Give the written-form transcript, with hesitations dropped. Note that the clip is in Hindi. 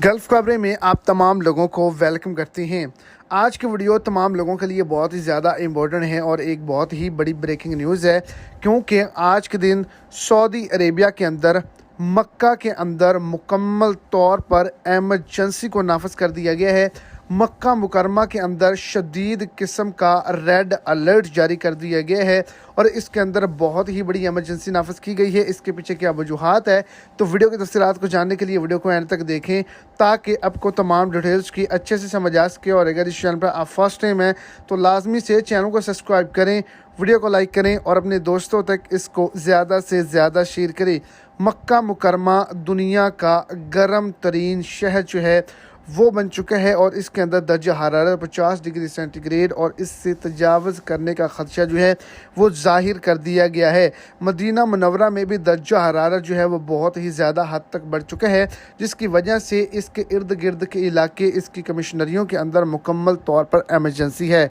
गल्फ़ खबरें में आप तमाम लोगों को वेलकम करते हैं। आज की वीडियो तमाम लोगों के लिए बहुत ही ज़्यादा इम्पोर्टेंट है और एक बहुत ही बड़ी ब्रेकिंग न्यूज़ है, क्योंकि आज के दिन सऊदी अरेबिया के अंदर मक्का के अंदर मुकम्मल तौर पर एमरजेंसी को नाफिज कर दिया गया है। मक्का मुकरमा के अंदर शदीद किस्म का रेड अलर्ट जारी कर दिया गया है और इसके अंदर बहुत ही बड़ी एमरजेंसी नाफिज की गई है। इसके पीछे क्या वजूहात है, तो वीडियो की तफसीलात को जानने के लिए वीडियो को एंड तक देखें ताकि आपको तमाम डिटेल्स की अच्छे से समझ आ सके। और अगर इस चैनल पर आप फर्स्ट टाइम हैं तो लाजमी से चैनल को सब्सक्राइब करें, वीडियो को लाइक करें और अपने दोस्तों तक इसको ज़्यादा से ज़्यादा शेयर करें। मक्का मुकरमा दुनिया का गर्म तरीन शहर जो है वो बन चुका है और इसके अंदर दर्जा हरारत 50 डिग्री सेंटीग्रेड और इससे तजावज़ करने का ख़दशा जो है वो ज़ाहिर कर दिया गया है। मदीना मुनव्वरा में भी दर्जा हरारत जो है वो बहुत ही ज़्यादा हद तक बढ़ चुका है, जिसकी वजह से इसके इर्द गिर्द के इलाके, इसकी कमिश्नरियों के अंदर मुकम्मल तौर पर एमरजेंसी है।